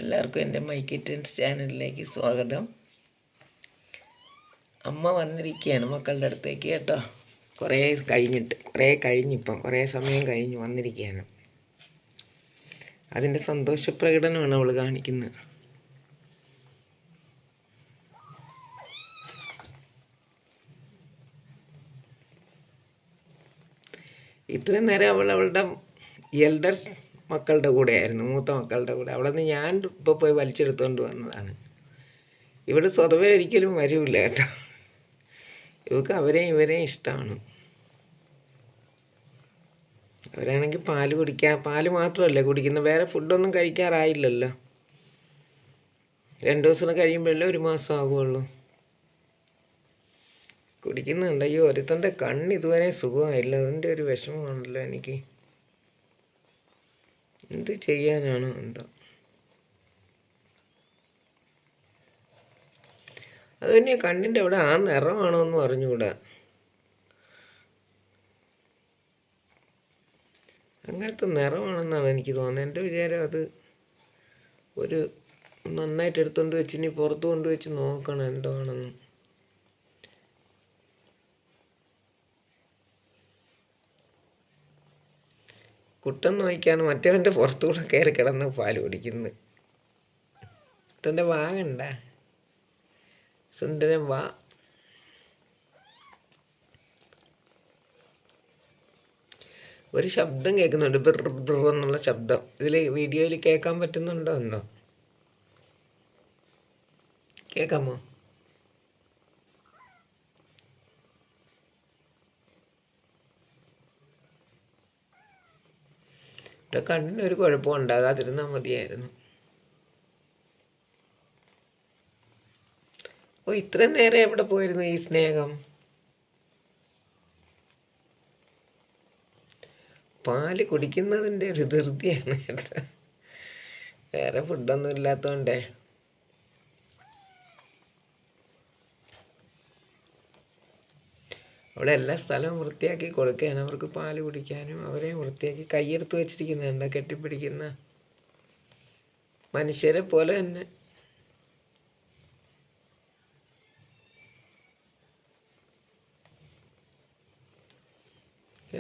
എല്ലാവർക്കും എൻ്റെ കിറ്റൻസ് ചാനലിലേക്ക് സ്വാഗതം. അമ്മ വന്നിരിക്കുകയാണ് മക്കളുടെ അടുത്തേക്ക് കേട്ടോ. കുറേ കഴിഞ്ഞിപ്പം കുറേ സമയം കഴിഞ്ഞ് വന്നിരിക്കുകയാണ്. അതിൻ്റെ സന്തോഷപ്രകടനമാണ് അവൾ കാണിക്കുന്നത്. ഇത്രയും നേരം അവളുടെ എൽഡേഴ്സ് മക്കളുടെ കൂടെയായിരുന്നു, മൂത്ത മക്കളുടെ കൂടെ. അവിടെ നിന്ന് ഞാൻ ഇപ്പോൾ പോയി വലിച്ചെടുത്തുകൊണ്ട് വന്നതാണ്. ഇവിടെ സ്വതവേ ഒരിക്കലും വരില്ല കേട്ടോ. ഇവർക്ക് അവരെയും ഇവരെയും ഇഷ്ടമാണ്. അവരാണെങ്കിൽ പാല് മാത്രമല്ലേ കുടിക്കുന്നത്, വേറെ ഫുഡൊന്നും കഴിക്കാറായില്ലല്ലോ. 2 ദിവസം കഴിയുമ്പോഴല്ലേ 1 മാസം ആകുള്ളൂ. കുടിക്കുന്നുണ്ട്. അയ്യോ, ഒരുത്തൻ്റെ കണ്ണ് ഇതുവരെ സുഖമായില്ല. അതിൻ്റെ ഒരു വിഷമമാണല്ലോ എനിക്ക്. എന്ത് ചെയ്യാനാണോ എന്തോ. അത് പിന്നെ കണ്ണിൻ്റെ അവിടെ ആ നിറമാണോ എന്ന് അറിഞ്ഞുകൂടാ. അങ്ങനത്തെ നിറമാണെന്നാണ് എനിക്ക് തോന്നുന്നത്. എൻ്റെ വിചാരം അത് ഒരു നന്നായിട്ട് എടുത്തുകൊണ്ട് വെച്ച് ഇനി പുറത്ത് കൊണ്ടുവച്ച് നോക്കണം എന്തോ ആണെന്ന്. കുട്ടൻ നോക്കിയാണ് മറ്റവൻ്റെ പുറത്തുകൂടെ കയറി കിടന്ന് പാല് കുടിക്കുന്നത്. കുട്ടൻ്റെ വാ കണ്ട, സുന്ദരൻ വാ. ഒരു ശബ്ദം കേൾക്കുന്നുണ്ട്, ബിർ ബിർ എന്നുള്ള ശബ്ദം. ഇതിൽ വീഡിയോയിൽ കേൾക്കാൻ പറ്റുന്നുണ്ടോ എന്തോ? കേൾക്കാമോ? ഇവിടെ കണ്ണിനൊരു കുഴപ്പം ഉണ്ടാകാതിരുന്നാൽ മതിയായിരുന്നു. ഓ, ഇത്രയും നേരം എവിടെ പോയിരുന്നു ഈ സ്നേഹം? പാല് കുടിക്കുന്നതിൻ്റെ ഒരു ധൃതിയാണ് കേട്ടോ. വേറെ ഫുഡൊന്നും ഇല്ലാത്തതുകൊണ്ടേ. അവിടെ എല്ലാ സ്ഥലവും വൃത്തിയാക്കി കൊടുക്കുകയാണ് അവർക്ക് പാല് കുടിക്കാനും. അവരെയും വൃത്തിയാക്കി കൈയെടുത്ത് വെച്ചിരിക്കുന്നുണ്ട്, കെട്ടിപ്പിടിക്കുന്ന മനുഷ്യരെ പോലെ തന്നെ.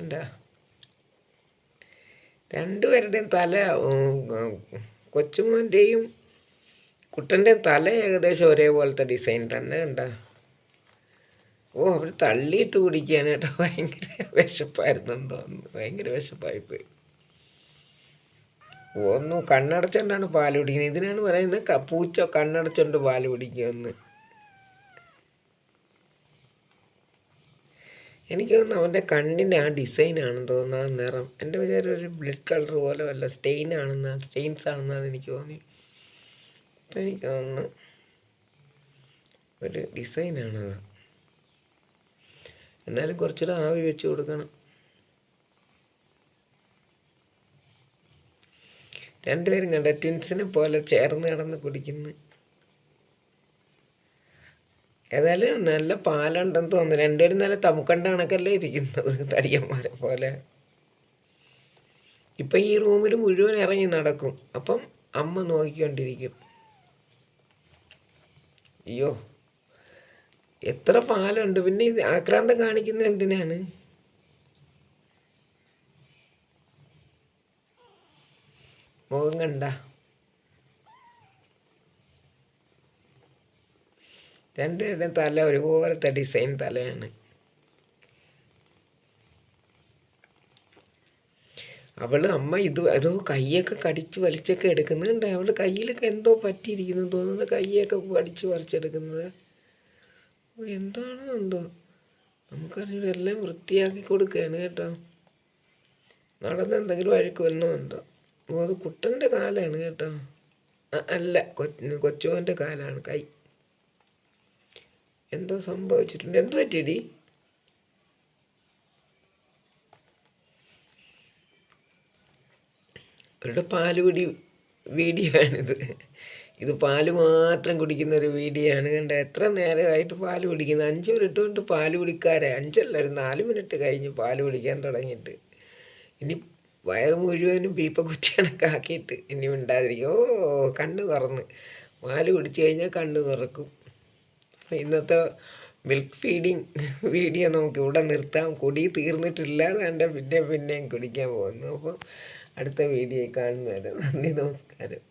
എന്താ, രണ്ടുപേരുടെയും തല, കൊച്ചുമോൻ്റെയും കുട്ടൻ്റെയും തല ഏകദേശം ഒരേപോലത്തെ ഡിസൈൻ തന്നെ. കണ്ട, ഓ, അവർ തള്ളിയിട്ട് കുടിക്കുകയാണ് കേട്ടോ. ഭയങ്കര വിശപ്പായിരുന്നെന്ന് തോന്നുന്നു, ഭയങ്കര വിശപ്പായിപ്പോയി. ഒന്നും കണ്ണടച്ചുകൊണ്ടാണ് പാല് കുടിക്കുന്നത്. ഇതിനാണ് പറയുന്നത് പൂച്ച കണ്ണടച്ചുകൊണ്ട് പാല് കുടിക്കുമെന്ന്. എനിക്ക് തോന്നുന്നു അവൻ്റെ കണ്ണിൻ്റെ ആ ഡിസൈനാണെന്ന് തോന്നുന്നു, ആ നിറം. എൻ്റെ വിചാരം ഒരു ബ്ലഡ് കളർ പോലെ വല്ല സ്റ്റെയിൻസ് ആണെന്നാണ് എനിക്ക് തോന്നി. അപ്പം എനിക്ക് തോന്നുന്നു ഒരു ഡിസൈനാണത്. എന്നാലും കുറച്ചുകൂടെ ആവി വെച്ച് കൊടുക്കണം. രണ്ടുപേരും കണ്ട ട്വിൻസിനെ പോലെ ചേർന്ന് കിടന്ന് കുടിക്കുന്നു. ഏതായാലും നല്ല പാലുണ്ടെന്ന് തോന്നുന്നു. രണ്ടുപേരും നല്ല തമുക്കണ്ട കണക്കല്ലേ ഇരിക്കുന്നത്, തടിയന്മാരെ പോലെ. ഇപ്പം ഈ റൂമിൽ മുഴുവൻ ഇറങ്ങി നടക്കും. അപ്പം അമ്മ നോക്കിക്കൊണ്ടിരിക്കും. അയ്യോ, എത്ര പാലുണ്ട്. പിന്നെ ഇത് ആക്രാന്തം കാണിക്കുന്നത് എന്തിനാണ്? മുഖം കണ്ട, രണ്ടുപേരുടെയും തല ഒരുപോലത്തെ ഡിസൈൻ തലയാണ്. അമ്മ അതോ കൈയൊക്കെ കടിച്ച് വലിച്ചൊക്കെ എടുക്കുന്നുണ്ട്. അവളുടെ കയ്യിലൊക്കെ എന്തോ പറ്റിയിരിക്കുന്നു തോന്നുന്നു, കൈയൊക്കെ കടിച്ച് പറിച്ചെടുക്കുന്നത്. എന്താണോ എന്തോ, നമുക്കറിഞ്ഞൂടെ. എല്ലാം വൃത്തിയാക്കി കൊടുക്കുകയാണ് കേട്ടോ. നടന്ന് എന്തെങ്കിലും അഴുക്ക് വന്നോ എന്തോ. അത് കുട്ടൻ്റെ കാലാണ് കേട്ടോ. അല്ല, കൊച്ചുവൻ്റെ കാലാണ്. കൈ എന്തോ സംഭവിച്ചിട്ടുണ്ട്. എന്ത് പറ്റിയടി? അവരുടെ പാലുകുടി വീഡിയോ ആണിത്. ഇത് പാല് മാത്രം കുടിക്കുന്ന ഒരു വീഡിയോ ആണ്. കണ്ട, എത്ര നേരമായിട്ട് പാല് കുടിക്കുന്നത്. 5 മിനിറ്റ് കൊണ്ട് പാല് കുടിക്കാരെ. 5 അല്ല, ഒരു 4 മിനിറ്റ് കഴിഞ്ഞ് പാല് കുടിക്കാൻ തുടങ്ങിയിട്ട്. ഇനി വയറ് മുഴുവനും പീപ്പ കുറ്റി കണക്കാക്കിയിട്ട് ഇനി മിണ്ടാതിരിക്കും. ഓ കണ്ണ് തുറന്ന് പാല് കുടിച്ചു കഴിഞ്ഞാൽ കണ്ണ് തുറക്കും. ഇന്നത്തെ മിൽക്ക് ഫീഡിങ് വീഡിയോ നമുക്ക് ഇവിടെ നിർത്താം. കുടി തീർന്നിട്ടില്ല, എൻ്റെ പിന്നെയും കുടിക്കാൻ പോകുന്നു. അപ്പോൾ അടുത്ത വീഡിയോയിൽ കാണുന്നവരെ നന്ദി, നമസ്കാരം.